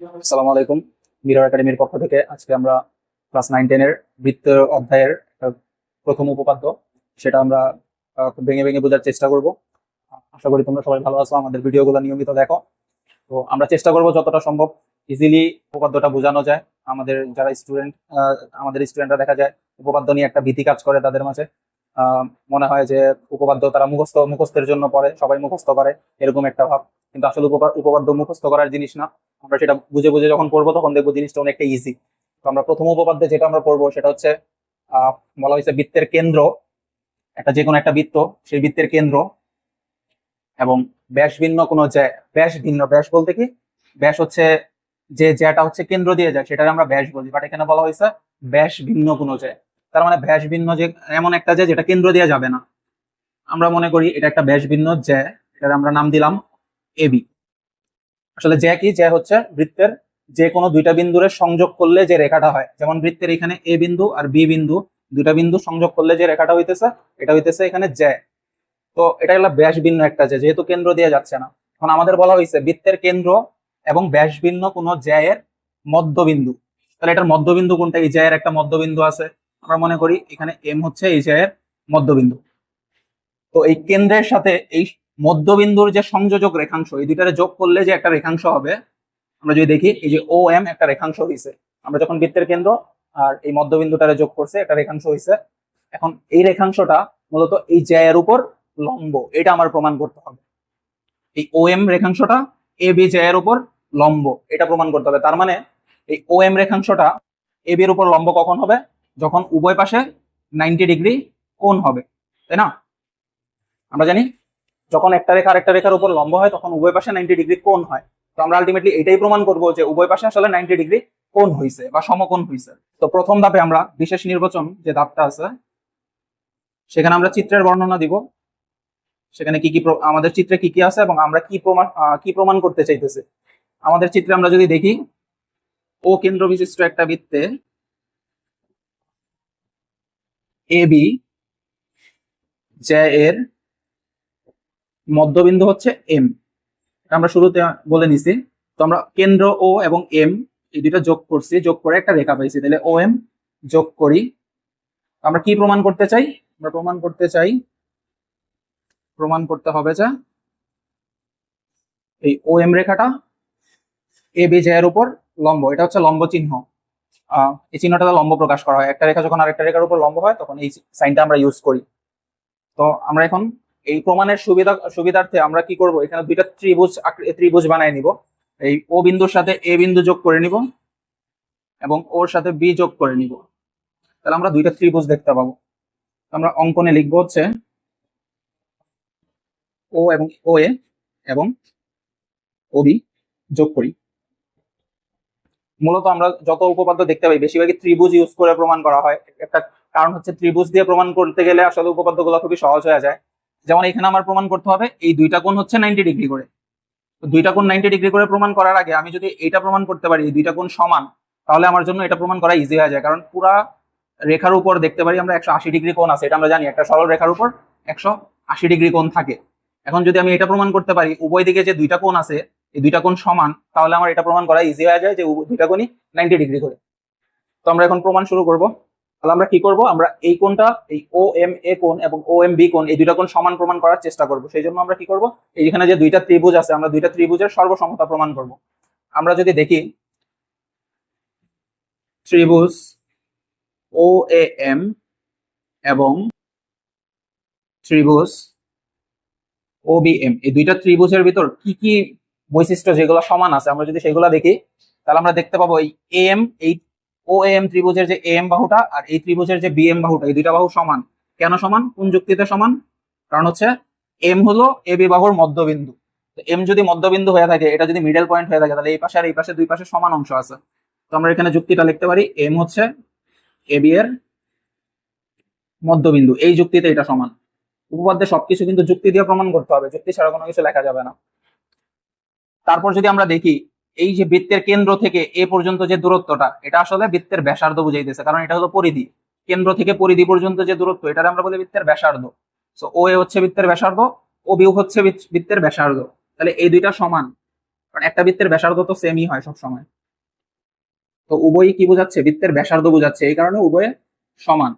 আসসালামু আলাইকুম। মিরর একাডেমির পক্ষ থেকে আজকে আমরা ক্লাস 9-10 এর বৃত্ত অধ্যায়ের একটা প্রথম উপপাদ্য সেটা আমরা খুব ভেঙে ভেঙে বোঝার চেষ্টা করব। আশা করি তোমরা সবাই ভালো আছো, আমাদের ভিডিওগুলো নিয়মিত দেখো। তো আমরা চেষ্টা করব যতটা সম্ভব ইজিলি উপপাদ্যটা বোঝানো যায়। আমাদের যারা স্টুডেন্ট, আমাদের স্টুডেন্টরা দেখা যায় উপপাদ্য নিয়ে একটা ভীতি কাজ করে তাদের মাঝে। আহ, মনে হয় যে উপপাদ্য তারা মুখস্থের জন্য পড়ে, সবাই মুখস্থ করে, এরকম একটা ভাব। কিন্তু আসলে উপপাদ্য মুখস্থ করার জিনিস না। আমরা সেটা বুঝে বুঝে যখন পড়বো তখন দেখবো জিনিসটা অনেকটা ইজি। তো আমরা প্রথম উপপাদ্যে যেটা আমরা পড়বো সেটা হচ্ছে আহ বলা হয়েছে বৃত্তের কেন্দ্র, একটা যে কোনো একটা বৃত্ত, সেই বৃত্তের কেন্দ্র এবং ব্যাস ভিন্ন কোনো ব্যাস ভিন্ন, ব্যাস বলতে কি, ব্যাস হচ্ছে যে জ্যাটা হচ্ছে কেন্দ্র দিয়ে যায় সেটাকে আমরা ব্যাস বলি, বাট এখানে বলা হয়েছে ব্যাস ভিন্ন কোনো জ্যা। তার মানে ব্যাস ভিন্ন যে এমন একটা জ্যা যেটা কেন্দ্র দিয়ে যাবে না। আমরা মনে করি এটা একটা ব্যাস ভিন্ন জ্যা, এটার আমরা নাম দিলাম এবি। আসলে জ্যা কি? জ্যা হচ্ছে বৃত্তের যে কোনো দুইটা বিন্দুরে সংযোগ করলে যে রেখাটা হয়। যেমন বৃত্তের এখানে এ বিন্দু আর বি বিন্দু, দুইটা বিন্দু সংযোগ করলে যে রেখাটা হইতেছে এটা হইতেছে এখানে জ্যা। তো এটা হলো ব্যাস ভিন্ন একটা জ্যা, যেহেতু কেন্দ্র দিয়ে যাচ্ছে না। এখন আমাদের বলা হয়েছে বৃত্তের কেন্দ্র এবং ব্যাস ভিন্ন কোন জ্যায়ের মধ্যবিন্দু। তাহলে এটার মধ্যবিন্দু কোনটা? এই জ্যায়ের একটা মধ্যবিন্দু আছে, আমরা মনে করি এখানে এম হচ্ছে এই জ্যায়ের মধ্যবিন্দু। তো এই কেন্দ্রের সাথে এই মধ্যবিন্দুর যে সংযোজক রেখাংশ, এই দুইটারে যোগ করলে যে একটা রেখাংশ হবে, আমরা যদি দেখি এই যে ও এম একটা রেখাংশ হয়েছে। আমরা যখন বৃত্তের কেন্দ্র আর এই মধ্যবিন্দুটারে যোগ করছে একটা রেখাংশ হয়েছে। এখন এই রেখাংশটা মূলত এই জ্যায়ের উপর লম্ব, এটা আমার প্রমাণ করতে হবে। এই ও এম রেখাংশটা এ বি জ্যায়ের উপর লম্ব, এটা প্রমাণ করতে হবে। তার মানে এই ও এম রেখাংশটা এ বির উপর লম্ব কখন হবে? যখন উভয় পাশে 90 ডিগ্রি কোণ হবে, তাই না? আমরা জানি যখন একটা রেখা আরেকটা রেখার উপর লম্ব হয় তখন উভয় পাশে 90 ডিগ্রি কোণ হয়। তো আমরা আলটিমেটলি এটাই প্রমাণ করব যে উভয় পাশে আসলে 90 ডিগ্রি কোণ হইছে বা সমকোণ হইছে। তো প্রথম ধাপে আমরা বিশেষ নির্বাচন যে ধাপটা আছে সেখানে আমরা চিত্রের বর্ণনা দিব, সেখানে কি কি আমাদের চিত্রে কি কি আছে এবং আমরা কি প্রমাণ করতে চাইতেছি। আমাদের চিত্রে আমরা যদি দেখি ও কেন্দ্র বিশিষ্ট একটা বৃত্তে এ বি জ্যা এর মধ্যবিন্দু হচ্ছে এম, আমরা শুরুতে বলে নিছি। তো আমরা কেন্দ্র ও এবং এম এই দুইটা যোগ করছি, যোগ করে একটা রেখা পাইছি। তাহলে ও এম যোগ করি। আমরা কি প্রমাণ করতে চাই? আমরা প্রমাণ করতে হবে যে এই ও এম রেখাটা এ বি জ্যা এর উপর লম্ব, এটা হচ্ছে লম্ব চিহ্ন। এই চিহ্নটা লম্ব প্রকাশ করা হয়, একটা রেখা যখন আরেকটা রেখার উপর লম্ব হয় তখন এই সাইনটা আমরা ইউজ করি। তো আমরা এখন এই প্রমাণের সুবিধার্থে আমরা কি করব, এখানে দুইটা ত্রিভুজ বানায় নিব। এই ও বিন্দুর সাথে এ বিন্দু যোগ করে নিব এবং ওর সাথে বি যোগ করে নিব। তাহলে আমরা দুইটা ত্রিভুজ দেখতে পাবো। আমরা অঙ্কনে লিখবো হচ্ছে ও এবং ও এ এবং ও বি যোগ করি। মূলত আমরা যত উপপাদ্য দেখতে পাই বেশিরভাগই ত্রিভুজ ইউজ করে প্রমাণ করা হয়। একটা কারণ হচ্ছে ত্রিভুজ দিয়ে প্রমাণ করতে গেলে আসলে উপপাদ্যগুলো খুবই সহজ হয়ে যায়। যেমন এখানে আমার প্রমাণ করতে হবে এই দুইটা কোণ হচ্ছে 90 ডিগ্রি করে। তো দুইটা কোণ 90 ডিগ্রি করে প্রমাণ করার আগে আমি যদি এটা প্রমাণ করতে পারি এই দুইটা কোণ সমান, তাহলে আমার জন্য এটা প্রমাণ করা ইজি হয়ে যায়। কারণ পুরা রেখার উপর দেখতে পারি আমরা 180 ডিগ্রি কোণ আছে, এটা আমরা জানি একটা সরল রেখার উপর 180 ডিগ্রি কোণ থাকে। এখন যদি আমি এটা প্রমাণ করতে পারি উভয় দিকে যে দুইটা কোণ আছে এই দুইটা কোণ সমান, তাহলে আমার এটা প্রমাণ করা ইজি হয়ে যায় যে দুইটা কোণই 90 ডিগ্রি করে। তো আমরা এখন প্রমাণ শুরু করব। তাহলে আমরা কি করব, আমরা এই কোণটা, এই ও এম এ কোণ এবং ও এম বি কোণ, এই দুইটা কোণ সমান প্রমাণ করার চেষ্টা করব। সেই জন্য আমরা কি করব, এইখানে যে দুইটা ত্রিভুজ আছে আমরা দুইটা ত্রিভুজের সর্বসমতা প্রমাণ করব। আমরা যদি দেখি ত্রিভুজ ও এ এম এবং ত্রিভুজ ও বি এম, এই দুইটা ত্রিভুজের ভিতর কি কি বৈশিষ্ট্য যেগুলো সমান আছে আমরা যদি সেগুলো দেখি, তাহলে আমরা দেখতে পাবো এই এম, এই ও এম ত্রিভুজের যে এম বাহুটা আর এই ত্রিভুজের যে বি এম বাহুটা, এই দুইটা বাহু সমান। কেন সমান? কোন যুক্তিতে সমান? কারণ হচ্ছে এম হলো এ বি বাহুর মধ্যবিন্দু। এম যদি মধ্যবিন্দু হয়ে থাকে, এটা যদি মিডল পয়েন্ট হয়ে থাকে, তাহলে এই পাশে আর এই পাশে দুই পাশে সমান অংশ আছে। তো আমরা এখানে যুক্তিটা লিখতে পারি এম হচ্ছে এ বি এর মধ্যবিন্দু, এই যুক্তিতে এটা সমান। উপপাদ্যে সবকিছু কিন্তু যুক্তি দিয়ে প্রমাণ করতে হবে, যুক্তি ছাড়া কোনো কিছু লেখা যাবে না। তারপর যদি আমরা দেখি এই যে বৃত্তের কেন্দ্র থেকে এ পর্যন্ত যে দূরত্বটা, এটা আসলে বৃত্তের ব্যাসার্ধ বুঝাইতেছে, কারণ এটা হলো পরিধি। কেন্দ্র থেকে পরিধি পর্যন্ত যে দূরত্ব, এটা আমরা বলি বৃত্তের ব্যাসার্ধ। সো ও এ হচ্ছে বৃত্তের ব্যাসার্ধ, ও বি হচ্ছে বৃত্তের ব্যাসার্ধ। তাহলে এই দুইটা সমান, কারণ একটা বৃত্তের ব্যাসার্ধ তো সেমই হয় সব সময়। তো উভয়ই কি বোঝাচ্ছে? বৃত্তের ব্যাসার্ধ বোঝাচ্ছে, এই কারণে উভয়ে সমান।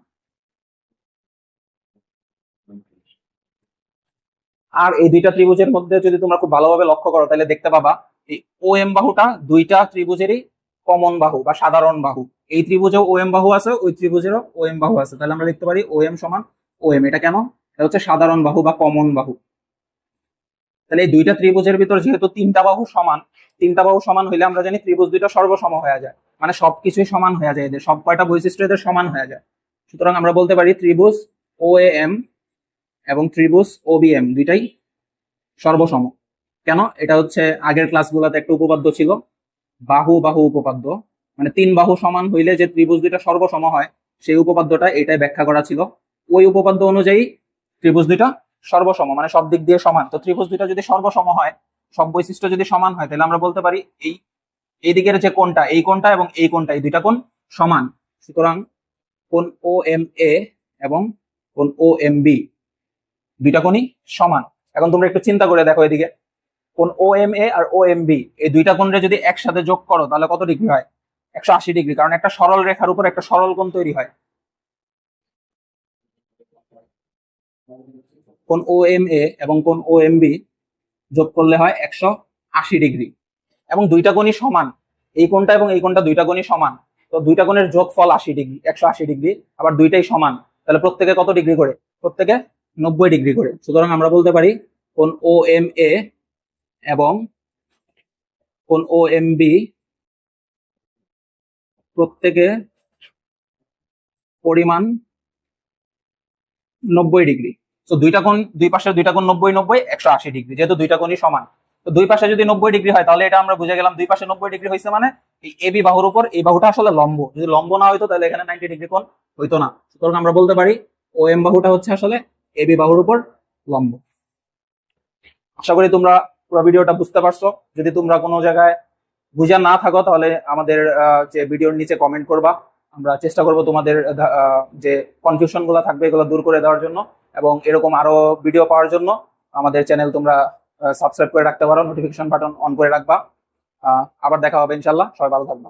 আর এই দুইটা ত্রিভুজের মধ্যে যদি তোমরা খুব ভালোভাবে লক্ষ্য করো তাহলে দেখতে পাবা এই ও এম বাহুটা দুইটা ত্রিভুজেরই কমন বাহু বা সাধারণ বাহু। এই ত্রিভুজেও ও এম বাহু আছে, ওই ত্রিভুজেরও ও এম বাহু আছে। তাহলে আমরা লিখতে পারি ও এম সমান ও এম। এটা কেন? এটা হচ্ছে সাধারণ বাহু বা কমন বাহু। তাহলে এই দুইটা ত্রিভুজের ভিতর যেহেতু তিনটা বাহু সমান, তিনটা বাহু সমান হইলে আমরা জানি ত্রিভুজ দুইটা সর্বসম হয়ে যায়, মানে সবকিছুই সমান হয়ে যায়, এদের সব কয়টা বৈশিষ্ট্য এদের সমান হয়ে যায়। সুতরাং আমরা বলতে পারি ত্রিভুজ ও এম এবং ত্রিভুজ ও বি এম দুইটাই সর্বসম। কেন? এটা হচ্ছে আগের ক্লাসগুলোতে একটা উপপাদ্য ছিল, বাহু বাহু উপপাদ্য, মানে তিন বাহু সমান হইলে যে ত্রিভুজ দুইটা সর্বসম হয়, সেই উপপাদ্যটা এটাই ব্যাখ্যা করা ছিল। ওই উপপাদ্য অনুযায়ী ত্রিভুজ দুইটা সর্বসম, মানে সব দিক দিয়ে সমান। তো ত্রিভুজ দুইটা যদি সর্বসম হয়, সব বৈশিষ্ট্য যদি সমান হয়, তাহলে আমরা বলতে পারি এই দিকের যে কোণটা, এই কোণটা এবং এই কোণটা, এই দুইটা কোণ সমান। সুতরাং কোণ ও এম এ এবং কোণ ও এম বি দুইটা কোণই সমান। এখন তোমরা একটু চিন্তা করে দেখো, এদিকে কোণ ও M A R O M B, এই দুইটা কোণে যদি একসাথে যোগ করো তাহলে কত ডিগ্রি হয়? 180 ডিগ্রি। কারণ একটা সরল রেখার উপর একটা সরল কোণ তৈরি হয়। কোণ ও এম এ এবং কোণ ও এম বি যোগ করলে হয় 180 ডিগ্রি, এবং দুইটা কোণই সমান। এই কোণটা এবং এই কোণটা দুইটা কোণই সমান। তো দুইটা কোণের যোগফল 80 ডিগ্রি, 180 ডিগ্রি। আবার দুইটাই সমান, তাহলে প্রত্যেকে কত ডিগ্রি করে? প্রত্যেকে 90 ডিগ্রি করে। সুতরাং আমরা বলতে পারি কোণ ও এম এ এবং কোণ ও এম বি প্রত্যেকে পরিমাণ 90 ডিগ্রি। তো দুইটা কোণ, দুই পাশের দুইটা কোণ 90 90, 180 ডিগ্রি, যেহেতু দুইটা কোণই সমান। তো দুই পাশে যদি 90 ডিগ্রি হয়, তাহলে এটা আমরা বুঝে গেলাম দুই পাশে 90 ডিগ্রি হয়েছে, মানে এই এবি বাহুর উপর এই বাহুটা আসলে লম্ব। যদি লম্ব না হইতো তাহলে এখানে 90 ডিগ্রি কোণ হইতো না। সুতরাং আমরা বলতে পারি ও এম বাহুটা হচ্ছে আসলে এবি বাহুর উপর লম্ব। আশা করি তোমরা পুরো ভিডিওটা বুঝতে পারছো। যদি তোমরা কোনো জায়গায় বুঝে না থাকো, তাহলে আমাদের যে ভিডিওর নিচে কমেন্ট করবা। আমরা চেষ্টা করব তোমাদের যে কনফিউশন গুলো থাকবে এগুলো দূর করে দেওয়ার জন্য। এবং এরকম আরো ভিডিও পাওয়ার জন্য আমাদের চ্যানেল তোমরা সাবস্ক্রাইব করে রাখতে পারো, নোটিফিকেশন বাটন অন করে রাখবা। আবার দেখা হবে ইনশাল্লাহ। সবাই ভালো থাকবা।